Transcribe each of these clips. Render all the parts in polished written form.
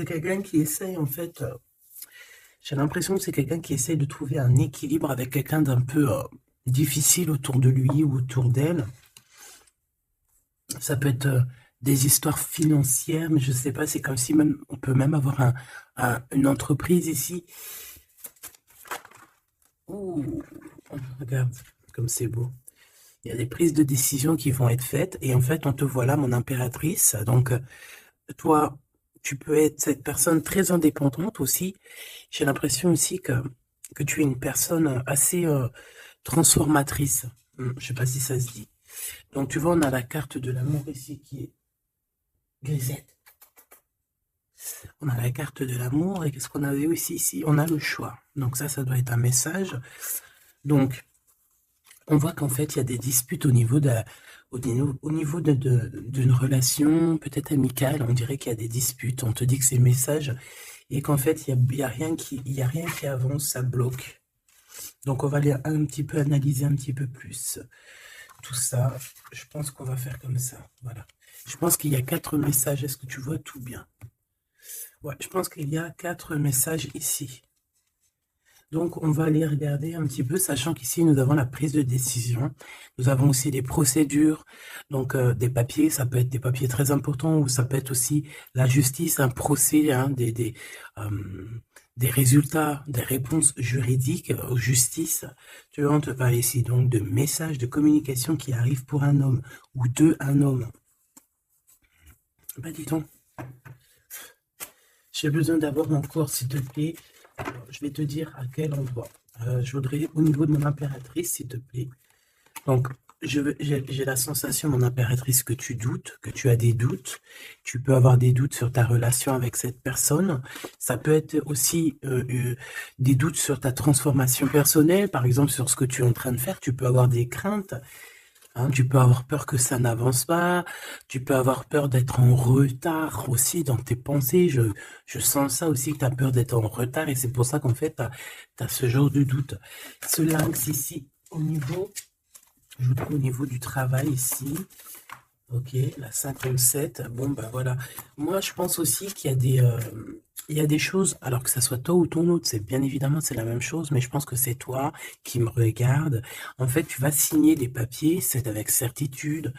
c'est quelqu'un qui essaye, en fait, j'ai l'impression que c'est quelqu'un qui essaye de trouver un équilibre avec quelqu'un d'un peu difficile autour de lui ou autour d'elle. Ça peut être des histoires financières, mais je sais pas, c'est comme si même on peut même avoir une entreprise ici. Ouh, regarde comme c'est beau. Il y a des prises de décision qui vont être faites et en fait, on te voit là, mon impératrice. Donc, toi, tu peux être cette personne très indépendante aussi. J'ai l'impression aussi que tu es une personne assez transformatrice. Je sais pas si ça se dit. Donc, tu vois, on a la carte de l'amour ici qui est grisette. On a la carte de l'amour et qu'est-ce qu'on avait aussi ici? On a le choix. Donc ça doit être un message. Donc, on voit qu'en fait, il y a des disputes au niveau d'une relation peut-être amicale. On dirait qu'il y a des disputes. On te dit que c'est message et qu'en fait, il y a rien qui avance, ça bloque. Donc, on va aller un petit peu analyser un petit peu plus tout ça. Je pense qu'on va faire comme ça. Voilà. Je pense qu'il y a 4 messages. Est-ce que tu vois tout bien? Ouais, je pense qu'il y a 4 messages ici. Donc, on va aller regarder un petit peu, sachant qu'ici, nous avons la prise de décision. Nous avons aussi des procédures, donc des papiers. Ça peut être des papiers très importants ou ça peut être aussi la justice, un procès, hein, des résultats, des réponses juridiques aux justices. Tu vois, on te parle ici donc de messages de communication qui arrivent pour un homme ou de un homme. Ben, dis donc. J'ai besoin d'avoir encore, s'il te plaît. Je vais te dire à quel endroit. Je voudrais, au niveau de mon impératrice, s'il te plaît. Donc, j'ai la sensation, mon impératrice, que tu doutes, que tu as des doutes. Tu peux avoir des doutes sur ta relation avec cette personne. Ça peut être aussi des doutes sur ta transformation personnelle, par exemple sur ce que tu es en train de faire. Tu peux avoir des craintes. Hein, tu peux avoir peur que ça n'avance pas, tu peux avoir peur d'être en retard aussi dans tes pensées. Je sens ça aussi, que tu as peur d'être en retard et c'est pour ça qu'en fait, tu as ce genre de doute. Ce lynx ici, je vous trouve au niveau du travail ici. Ok, la 57. Bon, ben voilà. Moi, je pense aussi qu'il y a il y a des choses, alors que ça soit toi ou ton autre, c'est bien évidemment, c'est la même chose, mais je pense que c'est toi qui me regarde. En fait, tu vas signer des papiers, c'est avec certitude.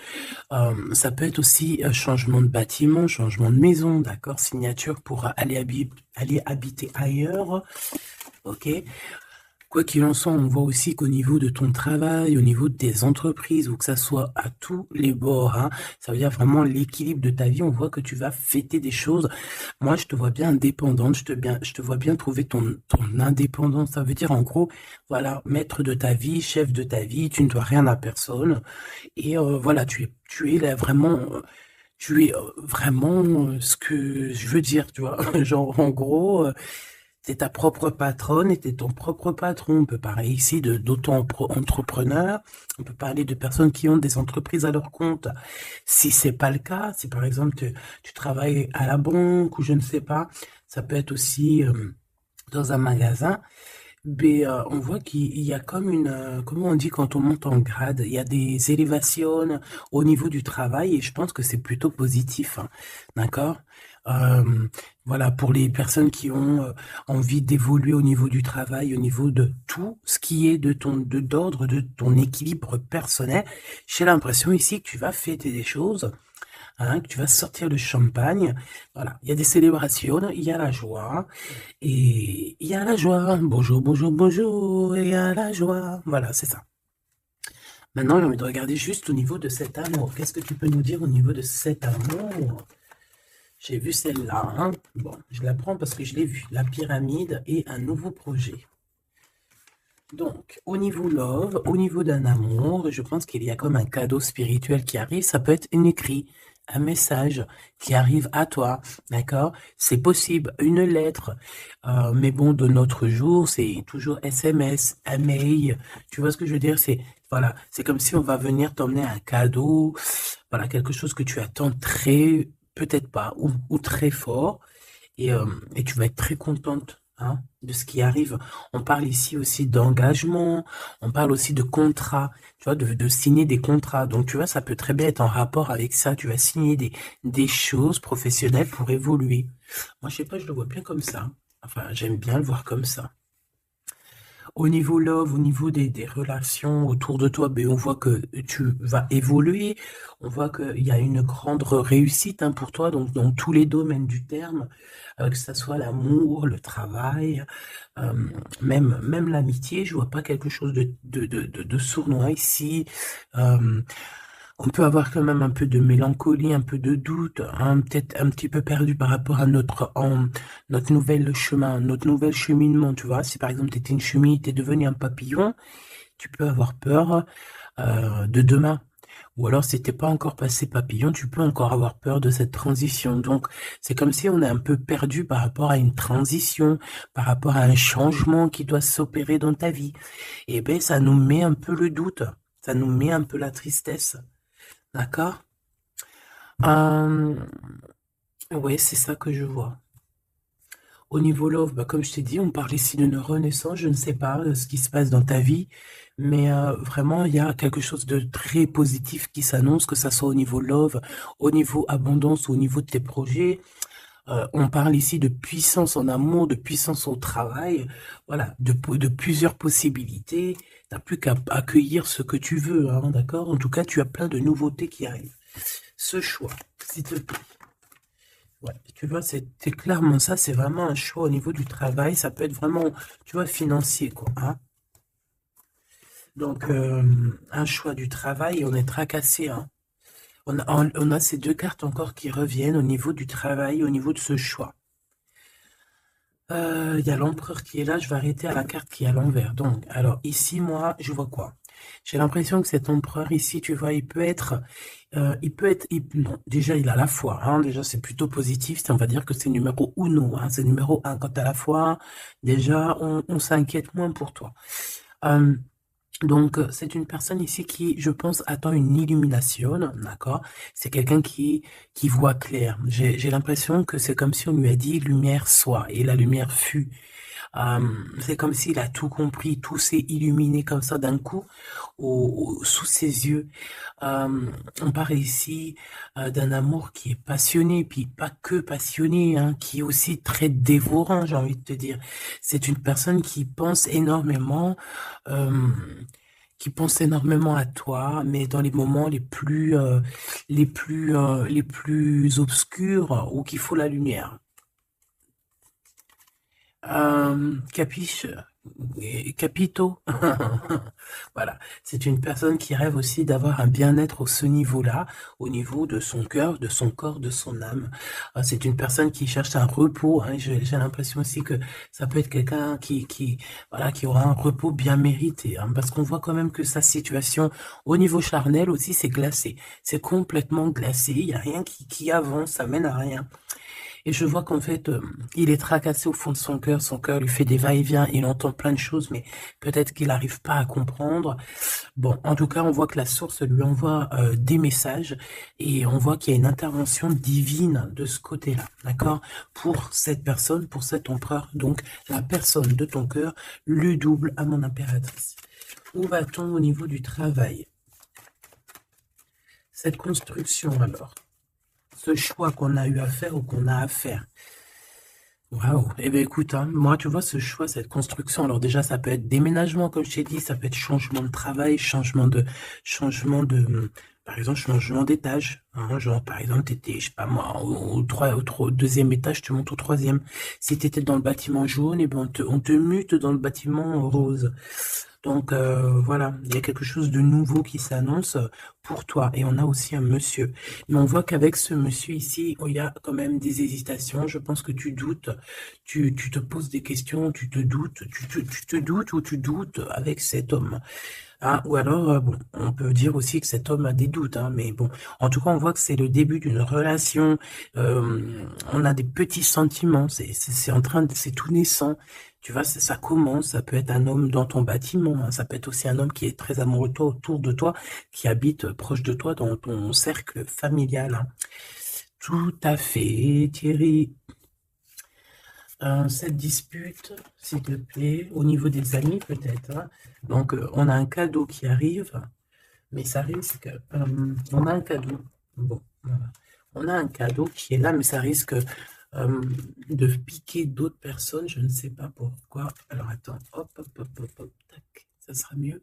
Ça peut être aussi un changement de bâtiment, changement de maison, d'accord? Signature pour aller habiter ailleurs. Ok? Quoi qu'il en soit, on voit aussi qu'au niveau de ton travail, au niveau de tes entreprises, ou que ça soit à tous les bords, hein, ça veut dire vraiment l'équilibre de ta vie, on voit que tu vas fêter des choses. Moi, je te vois bien indépendante, je te vois bien trouver ton indépendance. Ça veut dire, en gros, voilà, maître de ta vie, chef de ta vie, tu ne dois rien à personne. Et voilà, tu es là vraiment... tu es vraiment ce que je veux dire, tu vois. Genre, en gros, t'es ta propre patronne et t'es ton propre patron. On peut parler ici d'auto-entrepreneurs. On peut parler de personnes qui ont des entreprises à leur compte. Si c'est pas le cas, si par exemple tu travailles à la banque ou je ne sais pas, ça peut être aussi dans un magasin. Mais on voit qu'il y a comme comment on dit quand on monte en grade, il y a des élévations au niveau du travail et je pense que c'est plutôt positif, hein. D'accord? Euh, voilà, pour les personnes qui ont envie d'évoluer au niveau du travail, au niveau de tout ce qui est d'ordre de ton équilibre personnel, j'ai l'impression ici que tu vas fêter des choses, hein, que tu vas sortir le champagne. Voilà, il y a des célébrations, il y a la joie. Et il y a la joie. Bonjour, bonjour, bonjour. Et il y a la joie. Voilà, c'est ça. Maintenant, j'ai envie de regarder juste au niveau de cet amour. Qu'est-ce que tu peux nous dire au niveau de cet amour? J'ai vu celle-là, hein. Bon, je la prends parce que je l'ai vue. La pyramide et un nouveau projet. Donc, au niveau love, au niveau d'un amour, je pense qu'il y a comme un cadeau spirituel qui arrive. Ça peut être un écrit, un message qui arrive à toi, d'accord? C'est possible, une lettre. Mais bon, de notre jour, c'est toujours SMS, mail. Tu vois ce que je veux dire? Voilà, c'est comme si on va venir t'emmener un cadeau, voilà, quelque chose que tu attends très, peut-être pas, ou très fort, et tu vas être très contente. hein, de ce qui arrive. On parle ici aussi d'engagement, on parle aussi de contrat, tu vois, de signer des contrats. Donc, tu vois, ça peut très bien être en rapport avec ça. Tu vas signer des choses professionnelles pour évoluer. Moi, je sais pas, je le vois bien comme ça. Enfin, j'aime bien le voir comme ça. Au niveau love, au niveau des relations autour de toi, ben, on voit que tu vas évoluer, on voit qu'il y a une grande réussite, hein, pour toi, donc dans tous les domaines du terme, que ce soit l'amour, le travail, euh, même l'amitié, je vois pas quelque chose de sournois ici. Euh, on peut avoir quand même un peu de mélancolie, un peu de doute, hein, peut-être un petit peu perdu par rapport à notre nouvel chemin, notre nouvel cheminement, tu vois. Si par exemple tu étais une chenille, tu es devenu un papillon, tu peux avoir peur de demain. Ou alors si t'es pas encore passé papillon, tu peux encore avoir peur de cette transition. Donc c'est comme si on est un peu perdu par rapport à une transition, par rapport à un changement qui doit s'opérer dans ta vie. Et ben ça nous met un peu le doute, ça nous met un peu la tristesse. D'accord? Euh, ouais, c'est ça que je vois. Au niveau love, bah, comme je t'ai dit, on parle ici d'une renaissance. Je ne sais pas ce qui se passe dans ta vie, mais vraiment, il y a quelque chose de très positif qui s'annonce, que ça soit au niveau love, au niveau abondance ou au niveau de tes projets. On parle ici de puissance en amour, de puissance au travail, voilà, de plusieurs possibilités. Tu n'as plus qu'à accueillir ce que tu veux, hein, d'accord? En tout cas, tu as plein de nouveautés qui arrivent. Ce choix, s'il te plaît. Ouais, tu vois, c'est clairement ça, c'est vraiment un choix au niveau du travail. Ça peut être vraiment, tu vois, financier, quoi, hein. Donc, un choix du travail, on est tracassé, hein. On a ces deux cartes encore qui reviennent au niveau du travail, au niveau de ce choix. Il y a l'empereur qui est là, je vais arrêter à la carte qui est à l'envers. Donc, alors ici, moi, je vois quoi? J'ai l'impression que cet empereur ici, tu vois, non, déjà, il a la foi, hein, déjà, c'est plutôt positif, on va dire que c'est numéro uno, hein, c'est numéro un. Quand t'as la foi, déjà, on s'inquiète moins pour toi. Euh, donc, c'est une personne ici qui, je pense, attend une illumination, d'accord? C'est quelqu'un qui voit clair. J'ai l'impression que c'est comme si on lui a dit lumière soit, et la lumière fut. C'est comme s'il a tout compris, tout s'est illuminé comme ça d'un coup sous ses yeux. On parle ici d'un amour qui est passionné, puis pas que passionné, hein, qui est aussi très dévorant, j'ai envie de te dire. C'est une personne euh, qui pense énormément à toi, mais dans les moments les plus obscurs où qu'il faut la lumière. Capiche, capito. Voilà, c'est une personne qui rêve aussi d'avoir un bien-être au ce niveau-là, au niveau de son cœur, de son corps, de son âme. C'est une personne qui cherche un repos, hein. J'ai l'impression aussi que ça peut être quelqu'un voilà, qui aura un repos bien mérité, hein, parce qu'on voit quand même que sa situation au niveau charnel aussi, c'est glacé. C'est complètement glacé. Il n'y a rien qui avance, ça mène à rien. Et je vois qu'en fait, il est tracassé au fond de son cœur lui fait des va-et-vient, il entend plein de choses, mais peut-être qu'il n'arrive pas à comprendre. Bon, en tout cas, on voit que la source lui envoie des messages et on voit qu'il y a une intervention divine de ce côté-là, d'accord? Pour cette personne, pour cet empereur, donc la personne de ton cœur, le double à mon impératrice. Où va-t-on au niveau du travail? Cette construction alors, ce choix qu'on a eu à faire ou qu'on a à faire. Waouh. Eh bien, écoute, hein, moi, tu vois, ce choix, cette construction, alors déjà, ça peut être déménagement, comme je t'ai dit, ça peut être changement de travail, changement de, par exemple, changement d'étage, hein, genre, par exemple, t'étais, je sais pas moi, au deuxième étage, tu montes au troisième. Si t'étais dans le bâtiment jaune, eh ben, on te mute dans le bâtiment rose. Donc voilà, il y a quelque chose de nouveau qui s'annonce pour toi. Et on a aussi un monsieur. Mais on voit qu'avec ce monsieur ici, il y a quand même des hésitations. Je pense que tu doutes, tu te poses des questions, tu te doutes, tu te doutes ou tu doutes avec cet homme. Ah, ou alors, bon, on peut dire aussi que cet homme a des doutes, hein, mais bon, en tout cas, on voit que c'est le début d'une relation. On a des petits sentiments, c'est tout naissant. Tu vois, ça commence. Ça peut être un homme dans ton bâtiment, hein, ça peut être aussi un homme qui est très amoureux de toi, autour de toi, qui habite proche de toi dans ton cercle familial, hein. Tout à fait, Thierry. cette dispute, s'il te plaît, au niveau des amis peut-être, hein. Donc, on a un cadeau qui arrive, mais ça risque, on a un cadeau. Bon, voilà. On a un cadeau qui est là, mais ça risque de piquer d'autres personnes, je ne sais pas pourquoi. Alors, attends, hop, hop, hop, hop, hop, tac, ça sera mieux.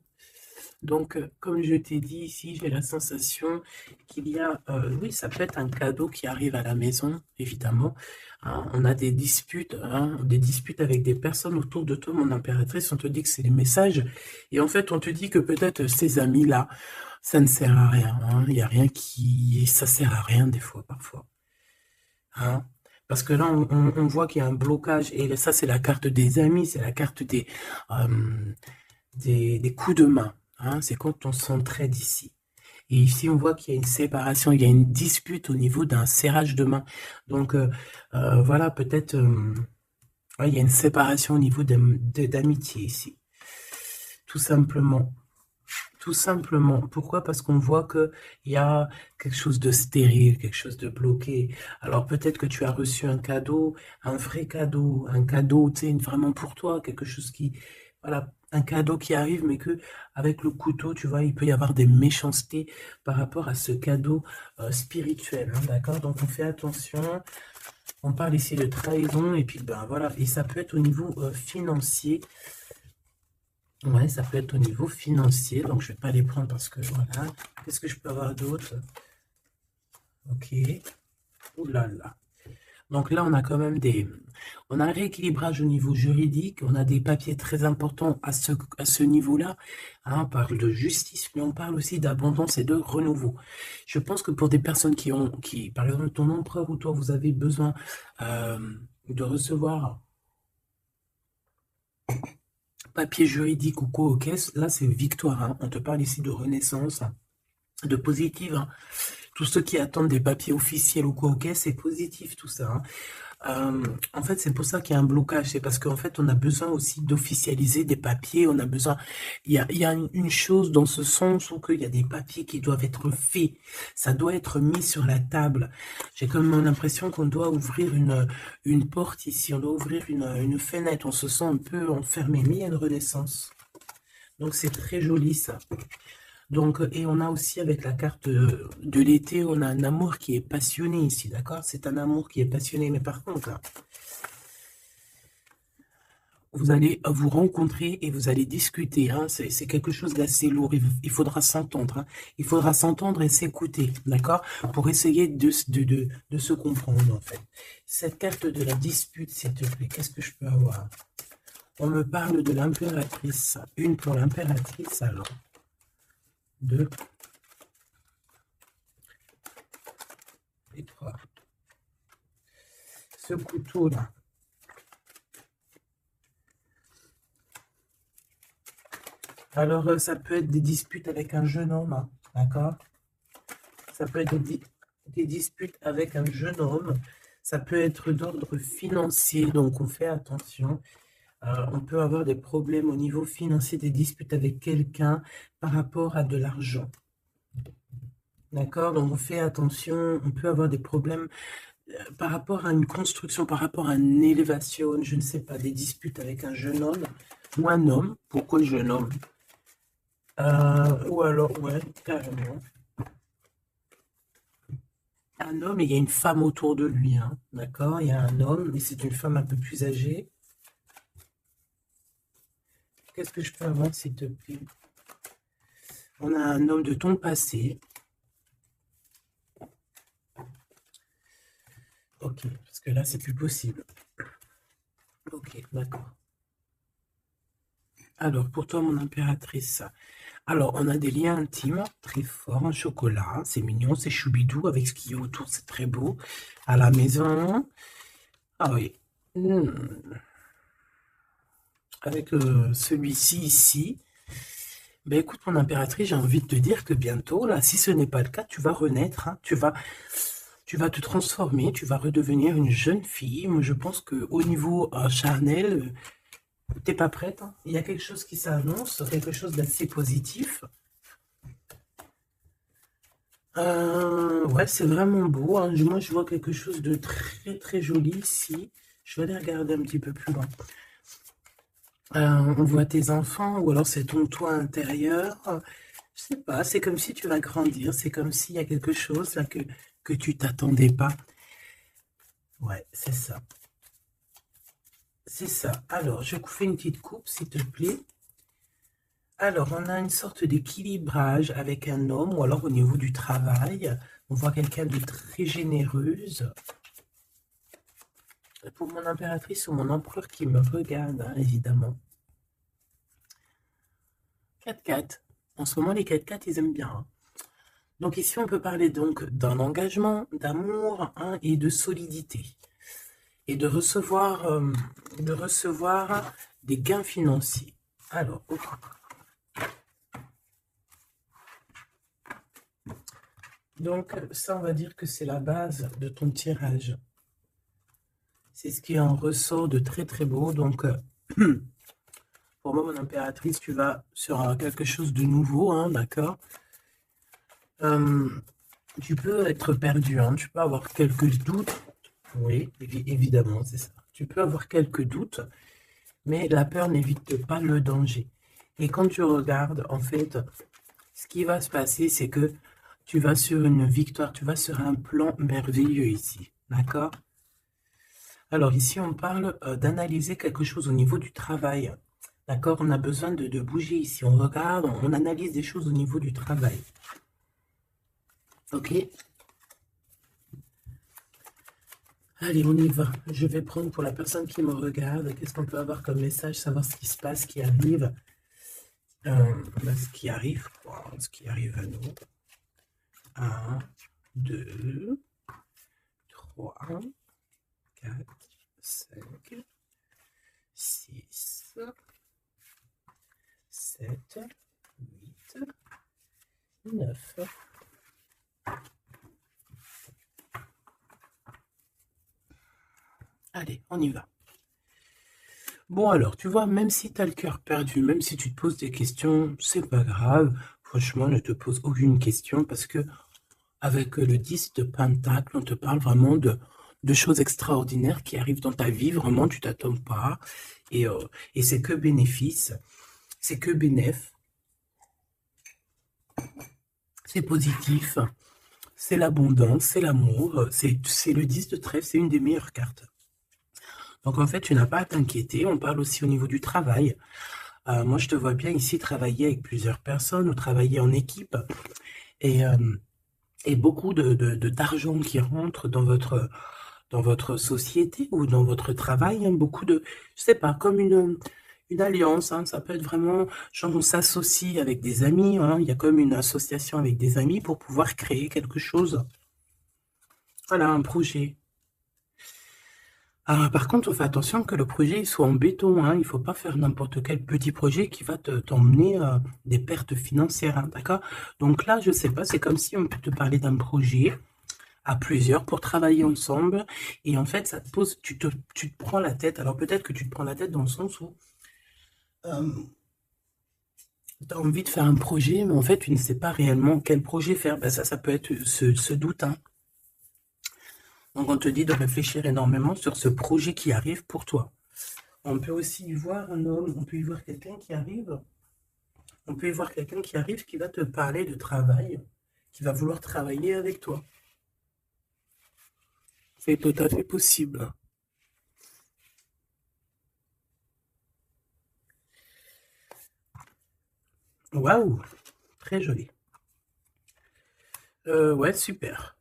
Donc, comme je t'ai dit ici, j'ai la sensation qu'il y a, oui, ça peut être un cadeau qui arrive à la maison, évidemment. Hein, on a des disputes, hein, avec des personnes autour de toi, mon impératrice. On te dit que c'est les messages. Et en fait, on te dit que peut-être ces amis-là, ça ne sert à rien. Hein, il n'y a rien qui... Ça sert à rien des fois, parfois. Hein. Parce que là, on voit qu'il y a un blocage. Et ça, c'est la carte des amis, c'est la carte des coups de main. Hein, c'est quand on s'entraide ici. Et ici, on voit qu'il y a une séparation, il y a une dispute au niveau d'un serrage de main. Donc, voilà, peut-être, ouais, il y a une séparation au niveau d'amitié ici. Tout simplement. Tout simplement. Pourquoi? Parce qu'on voit qu'il y a quelque chose de stérile, quelque chose de bloqué. Alors, peut-être que tu as reçu un cadeau, un vrai cadeau, un cadeau, tu sais, vraiment pour toi, quelque chose qui... Voilà, un cadeau qui arrive, mais que avec le couteau, tu vois, il peut y avoir des méchancetés par rapport à ce cadeau spirituel, hein, d'accord? Donc, on fait attention. On parle ici de trahison, et puis, ben voilà, et ça peut être au niveau financier. Ouais, ça peut être au niveau financier, donc je vais pas les prendre parce que, voilà. Qu'est-ce que je peux avoir d'autre? Ok. Ouh là là. Donc là, on a quand même on a un rééquilibrage au niveau juridique, on a des papiers très importants à ce niveau-là. Hein, on parle de justice, mais on parle aussi d'abondance et de renouveau. Je pense que pour des personnes par exemple, ton empereur ou toi, vous avez besoin de recevoir papier juridique ou quoi, ok, là c'est victoire. Hein. On te parle ici de renaissance, de positive. Hein. Tous ceux qui attendent des papiers officiels ou quoi, ok, c'est positif tout ça. Hein. En fait, c'est pour ça qu'il y a un blocage. C'est parce qu'en fait, on a besoin aussi d'officialiser des papiers. On a besoin. Il y a une chose dans ce sens où il y a des papiers qui doivent être faits. Ça doit être mis sur la table. J'ai comme l'impression qu'on doit ouvrir une porte ici. On doit ouvrir une fenêtre. On se sent un peu enfermé. Mais il y a une renaissance. Donc, c'est très joli ça. Donc, et on a aussi avec la carte de l'été, on a un amour qui est passionné ici, d'accord? C'est un amour qui est passionné, mais par contre, là, vous allez vous rencontrer et vous allez discuter, hein? C'est quelque chose d'assez lourd, il faudra s'entendre, hein? Il faudra s'entendre et s'écouter, d'accord? Pour essayer de se comprendre, en fait. Cette carte de la dispute, s'il te plaît, qu'est-ce que je peux avoir? On me parle de l'impératrice, une pour l'impératrice, alors. Deux. Et trois. Ce couteau-là. Alors, ça peut être des disputes avec un jeune homme, hein, d'accord? Ça peut être des disputes avec un jeune homme. Ça peut être d'ordre financier, donc on fait attention. On peut avoir des problèmes au niveau financier, des disputes avec quelqu'un par rapport à de l'argent. D'accord? Donc on fait attention, on peut avoir des problèmes par rapport à une construction, par rapport à une élévation, je ne sais pas, des disputes avec un jeune homme ou un homme. Pourquoi jeune homme? Ou alors, ouais, carrément. Un homme et il y a une femme autour de lui, hein, d'accord? Il y a un homme et c'est une femme un peu plus âgée. Qu'est-ce que je peux avoir, s'il te plaît? On a un homme de ton passé. Ok, parce que là, c'est plus possible. Ok, d'accord. Alors, pour toi, mon impératrice, alors, on a des liens intimes très forts en chocolat. C'est mignon, c'est choubidou avec ce qu'il y a autour, c'est très beau. À la maison. Ah oui. Avec celui-ci ici. Ben écoute, mon impératrice, j'ai envie de te dire que bientôt, là, si ce n'est pas le cas, tu vas renaître. Hein. Tu vas te transformer, tu vas redevenir une jeune fille. Moi, je pense qu'au niveau charnel, t'es pas prête. Hein. Il y a quelque chose qui s'annonce, quelque chose d'assez positif. Ouais, c'est vraiment beau. Hein. Moi, je vois quelque chose de très, très joli ici. Je vais aller regarder un petit peu plus loin. On voit tes enfants, ou alors c'est ton toit intérieur. Je sais pas, c'est comme si tu vas grandir, c'est comme s'il y a quelque chose là que tu t'attendais pas. Ouais, c'est ça. C'est ça. Alors, je fais une petite coupe, s'il te plaît. Alors, on a une sorte d'équilibrage avec un homme, ou alors au niveau du travail. On voit quelqu'un de très généreuse. Pour mon impératrice ou mon empereur qui me regarde, hein, évidemment. 4-4. En ce moment, les 4-4, ils aiment bien, hein. Donc ici, on peut parler donc d'un engagement, d'amour, hein, et de solidité. Et de recevoir des gains financiers. Alors, ok. Donc ça, on va dire que c'est la base de ton tirage. C'est ce qui en ressort de très très beau. Donc, pour moi, mon impératrice, tu vas sur quelque chose de nouveau, hein, d'accord? Tu peux être perdu, hein, tu peux avoir quelques doutes. Oui, évidemment, c'est ça. Tu peux avoir quelques doutes, mais la peur n'évite pas le danger. Et quand tu regardes, en fait, ce qui va se passer, c'est que tu vas sur une victoire, tu vas sur un plan merveilleux ici, d'accord? Alors ici, on parle d'analyser quelque chose au niveau du travail, d'accord? On a besoin de bouger ici, on regarde, on analyse des choses au niveau du travail. Ok? Allez, on y va. Je vais prendre pour la personne qui me regarde, qu'est-ce qu'on peut avoir comme message, savoir ce qui se passe, ce qui arrive. Ce qui arrive, quoi, ce qui arrive à nous. 1, 2, 3, 4, 5, 6, 7, 8, 9. Allez, on y va. Bon alors, tu vois, même si tu as le cœur perdu, même si tu te poses des questions, c'est pas grave. Franchement, ne te pose aucune question parce que avec le 10 de Pentacle, on te parle vraiment de choses extraordinaires qui arrivent dans ta vie. Vraiment, tu t'attends pas. Et c'est que bénéfice. C'est que bénéf. C'est positif. C'est l'abondance, c'est l'amour. C'est le 10 de trèfle, c'est une des meilleures cartes. Donc en fait, tu n'as pas à t'inquiéter. On parle aussi au niveau du travail. Moi, je te vois bien ici travailler avec plusieurs personnes ou travailler en équipe. Et beaucoup d'argent qui rentre dans votre société ou dans votre travail. Hein, beaucoup de, je sais pas, comme une alliance. Hein, ça peut être vraiment, genre on s'associe avec des amis. Hein, il y a comme une association avec des amis pour pouvoir créer quelque chose. Voilà, un projet. Par contre, on fait attention que le projet il soit en béton. Hein. Il ne faut pas faire n'importe quel petit projet qui va t'emmener des pertes financières. Hein, d'accord? Donc là, je ne sais pas, c'est comme si on peut te parler d'un projet à plusieurs pour travailler ensemble. Et en fait, ça te pose, tu te prends la tête. Alors peut-être que tu te prends la tête dans le sens où tu as envie de faire un projet, mais en fait, tu ne sais pas réellement quel projet faire. Ben, ça peut être ce doute. Hein. Donc, on te dit de réfléchir énormément sur ce projet qui arrive pour toi. On peut aussi y voir un homme, on peut y voir quelqu'un qui arrive. On peut y voir quelqu'un qui arrive qui va te parler de travail, qui va vouloir travailler avec toi. C'est tout à fait possible. Waouh, très joli. Ouais, super.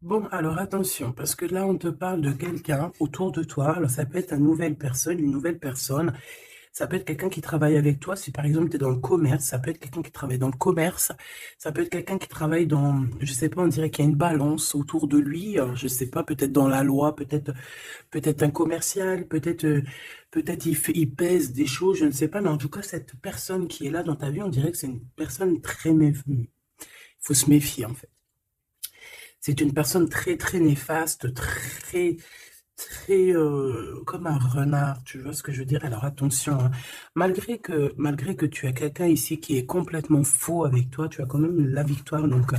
Bon, alors attention, parce que là, on te parle de quelqu'un autour de toi. Alors, ça peut être une nouvelle personne. Ça peut être quelqu'un qui travaille avec toi. Si par exemple, tu es dans le commerce, ça peut être quelqu'un qui travaille dans le commerce. Ça peut être quelqu'un qui travaille dans, je sais pas, on dirait qu'il y a une balance autour de lui. Alors, je sais pas, peut-être dans la loi, peut-être un commercial, peut-être il pèse des choses, je ne sais pas. Mais en tout cas, cette personne qui est là dans ta vie, on dirait que c'est une personne très méfiante. Il faut se méfier, en fait. C'est une personne très, très néfaste, très, très comme un renard, tu vois ce que je veux dire? Alors attention, hein. Malgré que tu as quelqu'un ici qui est complètement faux avec toi, tu as quand même la victoire. Donc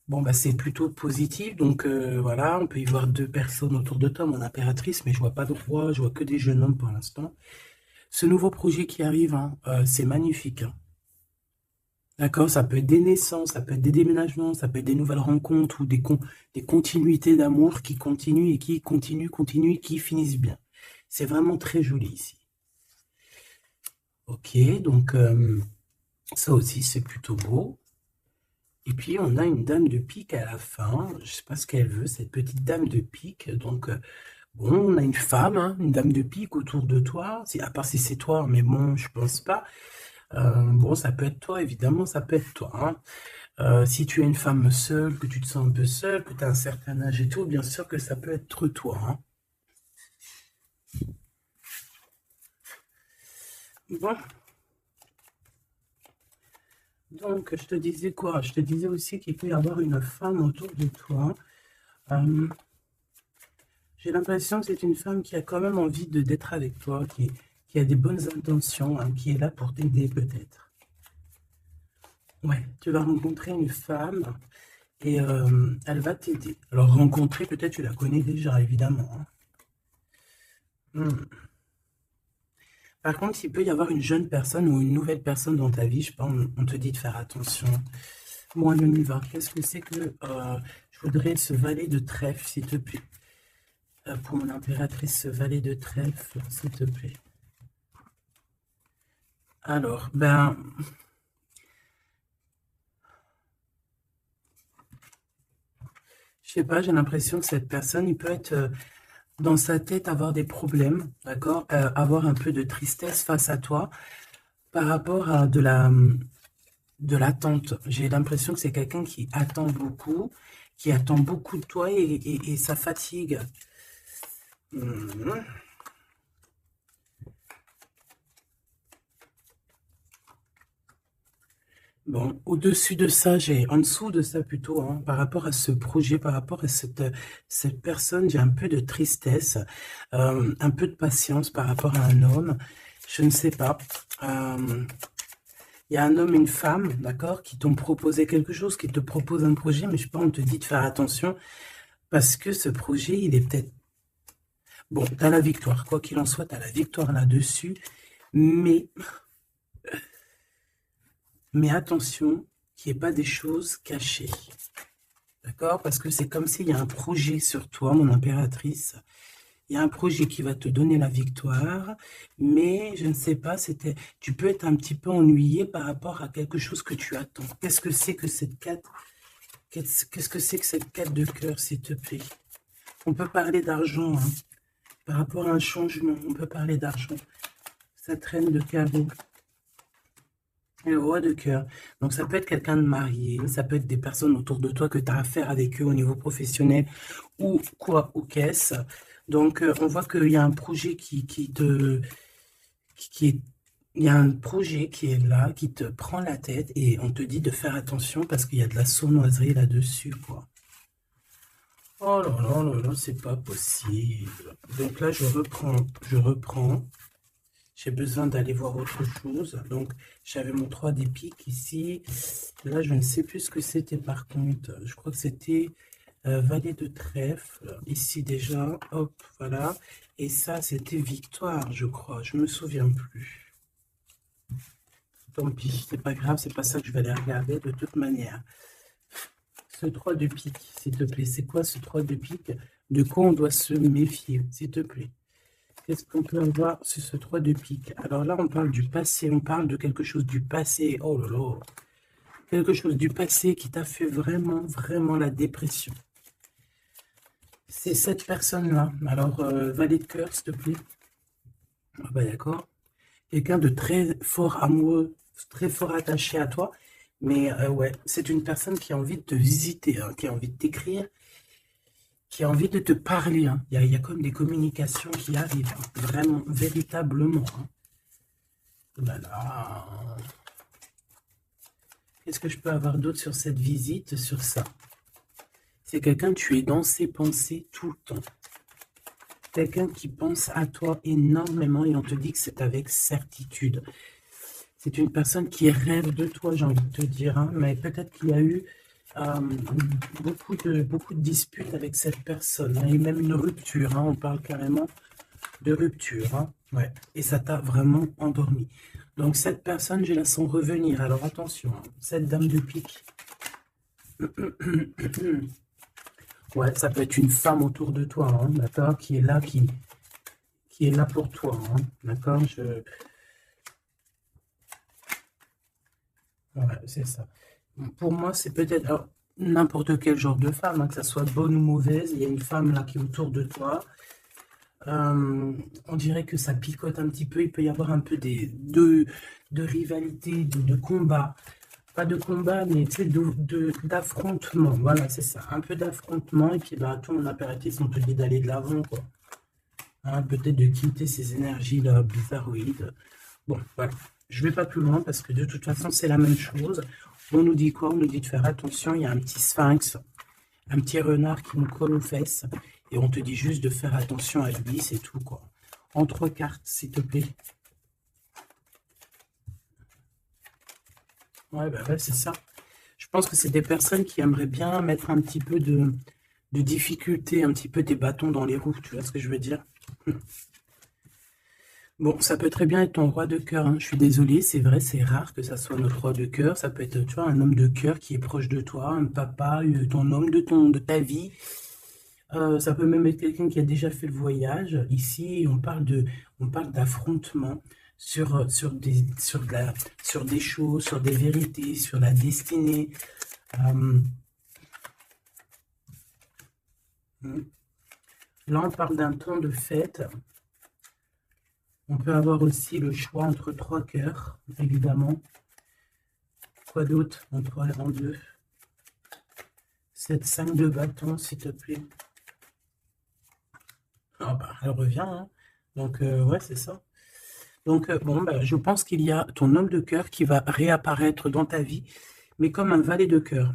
Bon, bah, c'est plutôt positif. Donc, voilà, on peut y voir deux personnes autour de toi, mon impératrice, mais je vois pas de roi, je vois que des jeunes hommes pour l'instant. Ce nouveau projet qui arrive, hein, c'est magnifique, hein. D'accord, ça peut être des naissances, ça peut être des déménagements, ça peut être des nouvelles rencontres ou des continuités d'amour qui continuent et qui continuent et qui finissent bien. C'est vraiment très joli ici. Ok, donc ça aussi c'est plutôt beau. Et puis on a une dame de pique à la fin. Je sais pas ce qu'elle veut, cette petite dame de pique. Donc bon, on a une femme, hein, une dame de pique autour de toi. À part si c'est toi, mais bon, je pense pas. Bon, ça peut être toi, évidemment, ça peut être toi, hein. Si tu es une femme seule, que tu te sens un peu seule, que tu as un certain âge et tout, bien sûr que ça peut être toi, hein. Bon, donc je te disais quoi? Je te disais aussi qu'il peut y avoir une femme autour de toi. Euh, j'ai l'impression que c'est une femme qui a quand même envie d'être avec toi, qui a des bonnes intentions, hein, qui est là pour t'aider peut-être. Ouais, tu vas rencontrer une femme et elle va t'aider. Alors rencontrer, peut-être tu la connais déjà, évidemment, hein. Hmm. Par contre, il peut y avoir une jeune personne ou une nouvelle personne dans ta vie, je sais pas, on te dit de faire attention. Moi, on y va. Qu'est-ce que c'est que je voudrais ce valet de trèfle, s'il te plaît. Pour mon impératrice, ce valet de trèfle, s'il te plaît. Alors, ben, je sais pas, j'ai l'impression que cette personne, il peut être dans sa tête avoir des problèmes, d'accord? Avoir un peu de tristesse face à toi par rapport à de l'attente. J'ai l'impression que c'est quelqu'un qui attend beaucoup, qui attend beaucoup de toi et ça fatigue. Mhm. Bon, au-dessus de ça, en dessous de ça plutôt, hein, par rapport à ce projet, par rapport à cette personne, j'ai un peu de tristesse, un peu de patience par rapport à un homme. Je ne sais pas. Il y a un homme et une femme, d'accord, qui t'ont proposé quelque chose, qui te proposent un projet, mais je sais pas, on te dit de faire attention parce que ce projet, il est peut-être... Bon, tu as la victoire, quoi qu'il en soit, tu as la victoire là-dessus, mais, mais attention qu'il n'y ait pas des choses cachées, d'accord? Parce que c'est comme s'il y a un projet sur toi, mon impératrice. Il y a un projet qui va te donner la victoire, mais je ne sais pas, tu peux être un petit peu ennuyé par rapport à quelque chose que tu attends. Qu'est-ce que c'est que cette quête? Qu'est-ce que c'est que cette quête de cœur, s'il te plaît? On peut parler d'argent, hein. Par rapport à un changement, on peut parler d'argent. Ça traîne de carreau. Et le roi de cœur. Donc ça peut être quelqu'un de marié, ça peut être des personnes autour de toi que tu as affaire avec eux au niveau professionnel ou quoi, ou qu'est-ce. Donc on voit qu'il y a un projet qui est, il y a un projet qui est là, qui te prend la tête et on te dit de faire attention parce qu'il y a de la sournoiserie là-dessus, quoi. Oh là là là là, c'est pas possible. Donc là, je reprends. J'ai besoin d'aller voir autre chose. Donc, j'avais mon 3 des piques ici. Là, je ne sais plus ce que c'était par contre. Je crois que c'était valet de trèfle. Ici déjà, hop, voilà. Et ça, c'était victoire, je crois. Je me souviens plus. Tant pis, c'est pas grave, c'est pas ça que je vais aller regarder de toute manière. Ce 3 de pique, s'il te plaît. C'est quoi ce 3 de pique? De quoi on doit se méfier, s'il te plaît? Qu'est-ce qu'on peut avoir sur ce 3 de pique? Alors là, on parle du passé, on parle de quelque chose du passé. Oh là là. Quelque chose du passé qui t'a fait vraiment, vraiment la dépression. C'est cette personne-là. Alors, valet de cœur, s'il te plaît. Ah bah d'accord. Quelqu'un de très fort amoureux, très fort attaché à toi. Mais ouais, c'est une personne qui a envie de te visiter, hein, qui a envie de t'écrire, qui a envie de te parler, hein. Il y a comme des communications qui arrivent, hein, vraiment, véritablement, hein. Voilà. Qu'est-ce que je peux avoir d'autre sur cette visite, sur ça? C'est quelqu'un, tu es dans ses pensées tout le temps. Quelqu'un qui pense à toi énormément et on te dit que c'est avec certitude. C'est une personne qui rêve de toi, j'ai envie de te dire, hein, mais peut-être qu'il y a eu euh, beaucoup de disputes avec cette personne, hein, et même une rupture, hein, on parle carrément de rupture, hein, ouais, et ça t'a vraiment endormi. Donc cette personne, je la sens revenir, alors attention, hein, cette dame de pique, ouais, ça peut être une femme autour de toi, hein, d'accord, qui est là pour toi, hein, d'accord, ouais, c'est ça. Pour moi, c'est peut-être alors, n'importe quel genre de femme, hein, que ça soit bonne ou mauvaise, il y a une femme là qui est autour de toi. On dirait que ça picote un petit peu, il peut y avoir un peu de rivalité, de combat. Pas de combat, mais tu sais, d'affrontement. Voilà, c'est ça. Un peu d'affrontement, et puis bah, toi, mon impératrice, on te dit d'aller de l'avant, quoi. Hein, peut-être de quitter ces énergies-là bizarroïdes. Bon, voilà. Je vais pas plus loin parce que de toute façon, c'est la même chose. On nous dit quoi? On nous dit de faire attention. Il y a un petit sphinx, un petit renard qui nous colle aux fesses. Et on te dit juste de faire attention à lui, c'est tout, quoi. En 3 cartes, s'il te plaît. Ouais, bah ouais, c'est ça. Je pense que c'est des personnes qui aimeraient bien mettre un petit peu de difficulté, un petit peu des bâtons dans les roues, tu vois ce que je veux dire? Bon, ça peut très bien être ton roi de cœur, hein. Je suis désolée, c'est vrai, c'est rare que ça soit notre roi de cœur. Ça peut être, tu vois, un homme de cœur qui est proche de toi, un papa, ton homme de ta vie. Ça peut même être quelqu'un qui a déjà fait le voyage. Ici, on parle d'affrontement sur des choses, sur des vérités, sur la destinée. Euh, Là, on parle d'un temps de fête. On peut avoir aussi le choix entre 3 cœurs, évidemment. Quoi d'autre? En 3 et en 2. Cette 5 de bâton, s'il te plaît. Ah bah, elle revient, hein. Donc, ouais, c'est ça. Donc, bon, bah, je pense qu'il y a ton homme de cœur qui va réapparaître dans ta vie, mais comme un valet de cœur.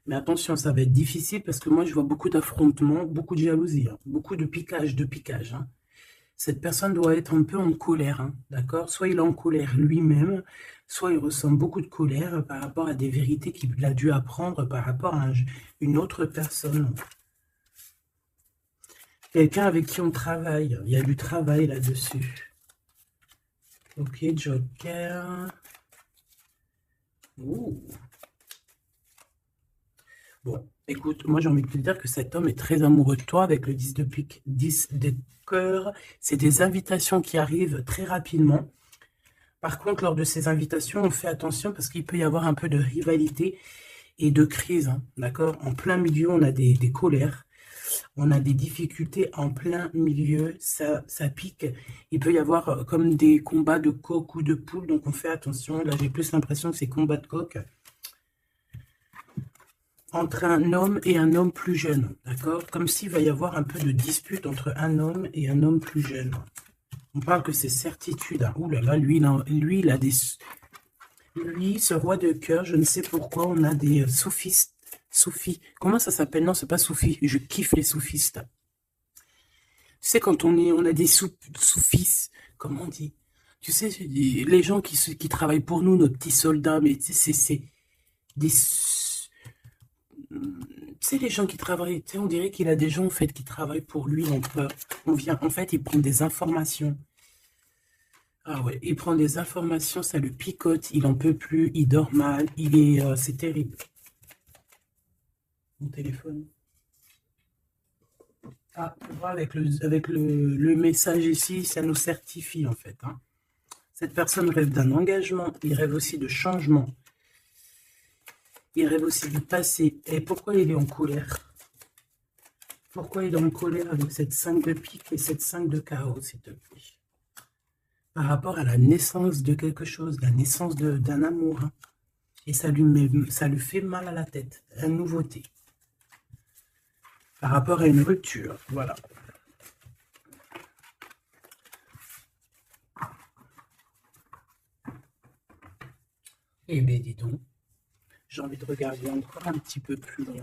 Mais attention, ça va être difficile parce que moi, je vois beaucoup d'affrontements, beaucoup de jalousie, hein, beaucoup de piquage, hein. Cette personne doit être un peu en colère, hein, d'accord? Soit il est en colère lui-même, soit il ressent beaucoup de colère par rapport à des vérités qu'il a dû apprendre par rapport à une autre personne. Quelqu'un avec qui on travaille. Il y a du travail là-dessus. Ok, Joker. Ouh. Bon, écoute, moi j'ai envie de te dire que cet homme est très amoureux de toi avec le 10 de pique, 10 de cœur. C'est des invitations qui arrivent très rapidement. Par contre, lors de ces invitations, on fait attention parce qu'il peut y avoir un peu de rivalité et de crise, hein, d'accord? En plein milieu, on a des colères, on a des difficultés en plein milieu, ça pique. Il peut y avoir comme des combats de coq ou de poule, donc on fait attention. Là, j'ai plus l'impression que c'est combat de coq entre un homme et un homme plus jeune, d'accord? Comme s'il va y avoir un peu de dispute entre un homme et un homme plus jeune. On parle que c'est certitude, hein. Ouh là là, lui, il a des... Lui, ce roi de cœur, je ne sais pourquoi, on a des sophistes. Sophie. Comment ça s'appelle? Non, c'est pas Sophie. Je kiffe les sophistes. Tu sais, quand on a des soufis, comment on dit? Tu sais, les gens qui travaillent pour nous, nos petits soldats, mais tu sais, c'est des... Tu sais, les gens qui travaillent, tu sais, on dirait qu'il a des gens, en fait, qui travaillent pour lui, donc on vient, en fait, il prend des informations. Ah ouais, il prend des informations, ça le picote, il en peut plus, il dort mal, c'est terrible. Mon téléphone. Ah, tu vois, avec le message ici, ça nous certifie, en fait, hein. Cette personne rêve d'un engagement, il rêve aussi de changement, il rêve aussi du passé. Et pourquoi il est en colère? Pourquoi il est en colère avec cette 5 de pique et cette 5 de carreau, s'il te plaît? Par rapport à la naissance de quelque chose, la naissance d'un amour, hein. Et ça lui fait mal à la tête, une nouveauté. Par rapport à une rupture, voilà. Eh bien, dis donc, j'ai envie de regarder encore un petit peu plus loin.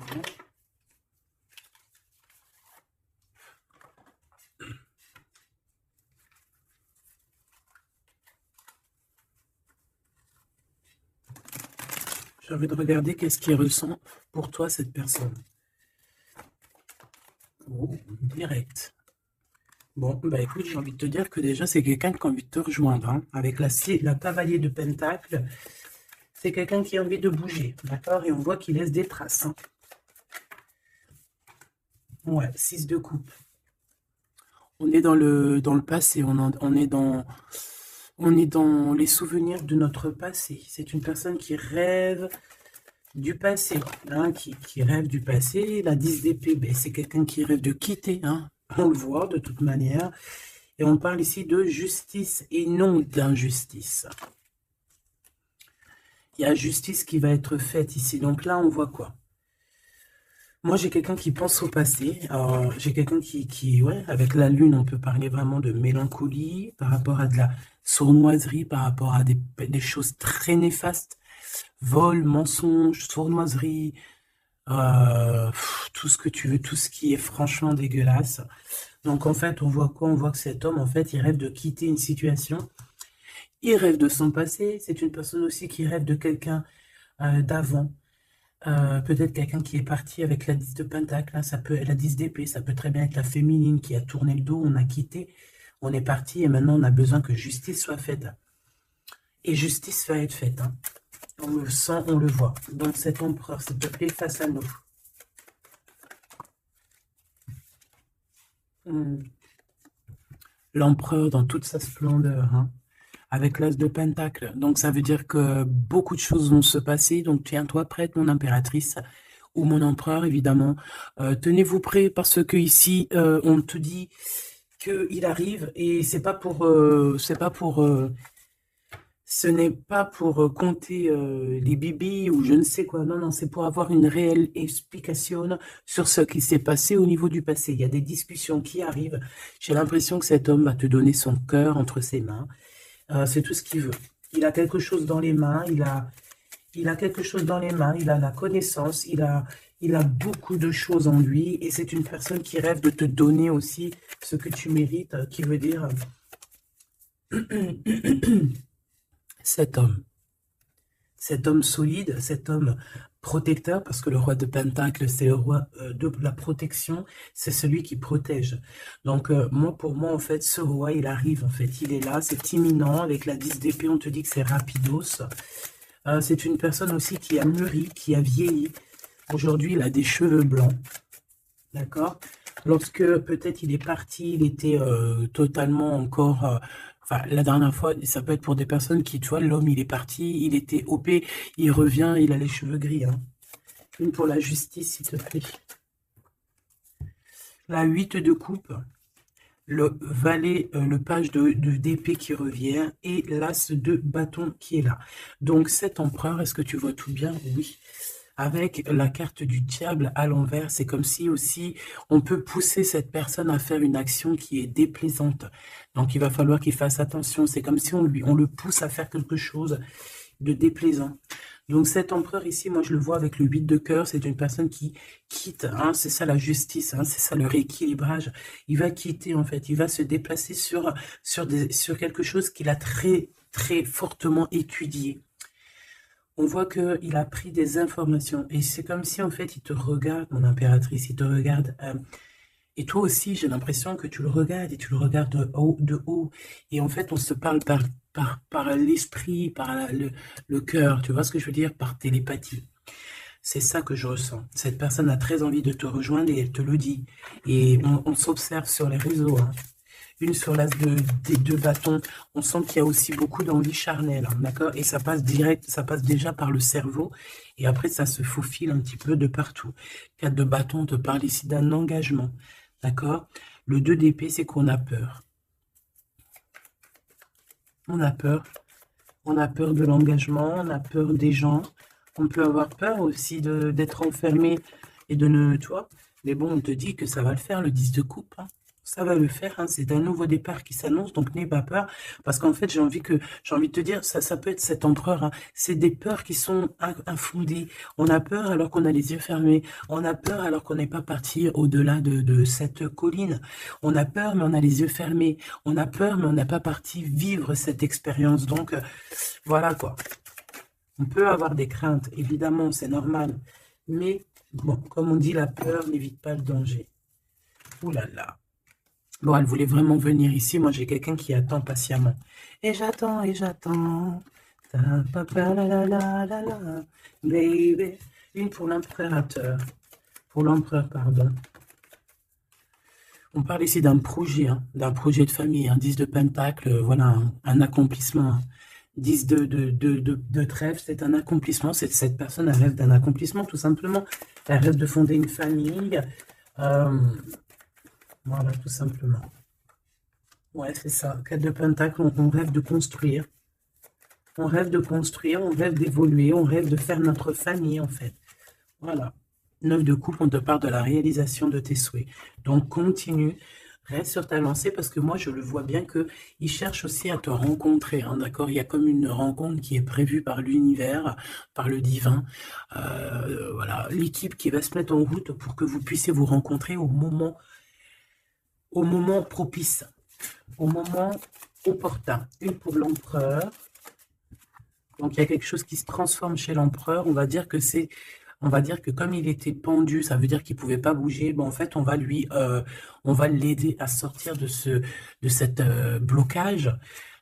J'ai envie de regarder qu'est-ce qu'il ressent pour toi, cette personne. Oh, direct. Bon, bah écoute, j'ai envie de te dire que déjà, c'est quelqu'un qui a envie de te rejoindre. Hein. Avec la cavalier de Pentacle, c'est quelqu'un qui a envie de bouger, d'accord? Et on voit qu'il laisse des traces. Hein. Ouais, 6 de coupe. On est dans le passé, on est dans les souvenirs de notre passé. C'est une personne qui rêve du passé, hein, qui rêve du passé. La 10 d'épée, ben, c'est quelqu'un qui rêve de quitter, hein. On le voit de toute manière. Et on parle ici de justice et non d'injustice. Il y a justice qui va être faite ici. Donc là, on voit quoi? Moi, j'ai quelqu'un qui pense au passé. J'ai quelqu'un ouais, avec la lune, on peut parler vraiment de mélancolie par rapport à de la sournoiserie, par rapport à des choses très néfastes. Vol, mensonge, sournoiserie, tout ce que tu veux, tout ce qui est franchement dégueulasse. Donc, en fait, on voit quoi? On voit que cet homme, en fait, il rêve de quitter une situation. Il rêve de son passé. C'est une personne aussi qui rêve de quelqu'un d'avant. Peut-être quelqu'un qui est parti avec la 10 de Pentacle, hein, ça peut être la 10 d'épée, ça peut très bien être la féminine qui a tourné le dos, on a quitté, on est parti et maintenant on a besoin que justice soit faite. Et justice va être faite. Hein. On le sent, on le voit. Donc cet empereur, s'il te plaît, face à nous. L'empereur dans toute sa splendeur, hein, avec l'as de Pentacle. Donc ça veut dire que beaucoup de choses vont se passer. Donc tiens-toi prête, mon impératrice, ou mon empereur, évidemment. Tenez-vous prêts parce que ici, on te dit qu'il arrive et ce n'est pas pour compter les bibis ou je ne sais quoi. Non, non, c'est pour avoir une réelle explication sur ce qui s'est passé au niveau du passé. Il y a des discussions qui arrivent. J'ai l'impression que cet homme va te donner son cœur entre ses mains. C'est tout ce qu'il veut. Il a quelque chose dans les mains. Il a quelque chose dans les mains. Il a la connaissance. Il a beaucoup de choses en lui. Et c'est une personne qui rêve de te donner aussi ce que tu mérites, qui veut dire... cet homme solide, cet homme protecteur, parce que le roi de Pentacle, c'est le roi de la protection, c'est celui qui protège. Donc, pour moi, en fait, ce roi, il arrive, en fait, il est là, c'est imminent, avec la 10 d'épée, on te dit que c'est rapidos. C'est une personne aussi qui a mûri, qui a vieilli. Aujourd'hui, il a des cheveux blancs, d'accord? Lorsque peut-être il est parti, il était totalement encore... Enfin, la dernière fois, ça peut être pour des personnes qui, tu vois, l'homme, il est parti, il était OP, il revient, il a les cheveux gris. Hein. Une pour la justice, s'il te plaît. La 8 de coupe, le valet, le page d'épée qui revient et l'as de bâton qui est là. Donc, cet empereur, est-ce que tu vois tout bien? Oui. Avec la carte du diable à l'envers, c'est comme si aussi on peut pousser cette personne à faire une action qui est déplaisante. Donc il va falloir qu'il fasse attention. C'est comme si on le pousse à faire quelque chose de déplaisant. Donc cet empereur ici, moi je le vois avec le 8 de cœur, c'est une personne qui quitte, hein, c'est ça la justice, hein, c'est ça le rééquilibrage. Il va quitter en fait, il va se déplacer sur quelque chose qu'il a très très fortement étudié. On voit qu'il a pris des informations. Et c'est comme si, en fait, il te regarde, mon impératrice, il te regarde. Et toi aussi, j'ai l'impression que tu le regardes et tu le regardes de haut, de haut. Et en fait, on se parle par l'esprit, par le cœur. Tu vois ce que je veux dire? Par télépathie. C'est ça que je ressens. Cette personne a très envie de te rejoindre et elle te le dit. Et on s'observe sur les réseaux, hein. Une sur l'as des 2 bâtons, on sent qu'il y a aussi beaucoup d'envie charnelle, hein, d'accord? Et ça passe direct, ça passe déjà par le cerveau, et après ça se faufile un petit peu de partout. 4 de bâton, on te parle ici d'un engagement, d'accord? Le 2 d'épée, c'est qu'on a peur. On a peur de l'engagement, on a peur des gens, on peut avoir peur aussi d'être enfermé et de ne, tu vois? Mais bon, on te dit que ça va le faire, le 10 de coupe, hein. Ça va le faire, hein. C'est un nouveau départ qui s'annonce, donc n'aie pas peur, parce qu'en fait, j'ai envie de te dire, ça peut être cet empereur, hein. C'est des peurs qui sont infondées. On a peur alors qu'on a les yeux fermés. On a peur alors qu'on n'est pas parti au-delà de cette colline. On a peur, mais on a les yeux fermés. On a peur, mais on n'a pas parti vivre cette expérience. Donc, voilà quoi. On peut avoir des craintes, évidemment, c'est normal. Mais, bon, comme on dit, la peur n'évite pas le danger. Ouh là là. Bon, elle voulait vraiment venir ici. Moi, j'ai quelqu'un qui attend patiemment. Et j'attends, et j'attends. Ta pa pa la la la la la. Baby. Une pour l'impérateur. Pour l'empereur, pardon. On parle ici d'un projet, hein, d'un projet de famille, un 10 de pentacle, voilà, un accomplissement. 10 de trèfle, c'est un accomplissement. Cette personne elle rêve d'un accomplissement, tout simplement. Elle rêve de fonder une famille. Voilà, tout simplement. Ouais, c'est ça. 4 de pentacle, on rêve de construire. On rêve de construire, on rêve d'évoluer, on rêve de faire notre famille, en fait. Voilà. 9 de coupe, on te parle de la réalisation de tes souhaits. Donc, continue, reste sur ta lancée, parce que moi, je le vois bien qu'il cherche aussi à te rencontrer, hein, d'accord? Il y a comme une rencontre qui est prévue par l'univers, par le divin. Voilà, l'équipe qui va se mettre en route pour que vous puissiez vous rencontrer au moment propice, au moment opportun. Une pour l'empereur. Donc, il y a quelque chose qui se transforme chez l'empereur. On va dire que comme il était pendu, ça veut dire qu'il ne pouvait pas bouger. Bon, en fait, on va l'aider à sortir de cette blocage.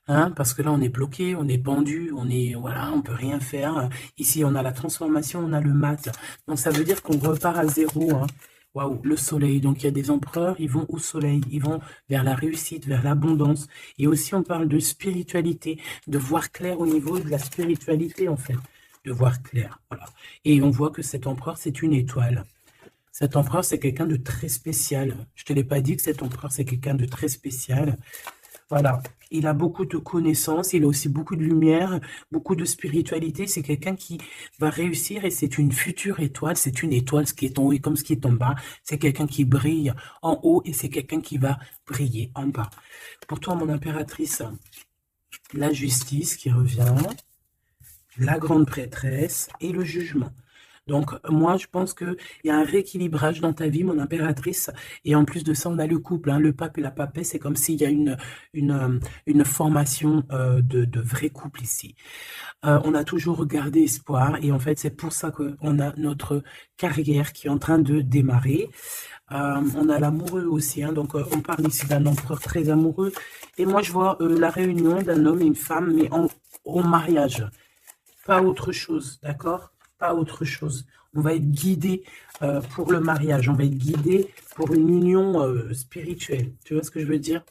Hein, parce que là, on est bloqué, on est pendu, voilà, on peut rien faire. Ici, on a la transformation, on a le mat. Donc, ça veut dire qu'on repart à zéro. Hein. Waouh, le soleil. Donc, il y a des empereurs, ils vont au soleil, ils vont vers la réussite, vers l'abondance. Et aussi, on parle de spiritualité, de voir clair au niveau de la spiritualité, en fait. De voir clair, voilà. Et on voit que cet empereur, c'est une étoile. Cet empereur, c'est quelqu'un de très spécial. Je ne te l'ai pas dit que cet empereur, c'est quelqu'un de très spécial. Voilà, il a beaucoup de connaissances, il a aussi beaucoup de lumière, beaucoup de spiritualité. C'est quelqu'un qui va réussir et c'est une future étoile. C'est une étoile, ce qui est en haut et comme ce qui est en bas. C'est quelqu'un qui brille en haut et c'est quelqu'un qui va briller en bas. Pour toi, mon impératrice, la justice qui revient, la grande prêtresse et le jugement. Donc, moi, je pense qu'il y a un rééquilibrage dans ta vie, mon impératrice. Et en plus de ça, on a le couple, hein, le pape et la papesse. C'est comme s'il y a une formation de vrai couple ici. On a toujours gardé espoir. Et en fait, c'est pour ça qu'on a notre carrière qui est en train de démarrer. On a l'amoureux aussi. Hein, donc, on parle ici d'un empereur très amoureux. Et moi, je vois la réunion d'un homme et une femme, mais au mariage. Pas autre chose, d'accord? Pas autre chose. On va être guidé pour le mariage. On va être guidé pour une union spirituelle. Tu vois ce que je veux dire?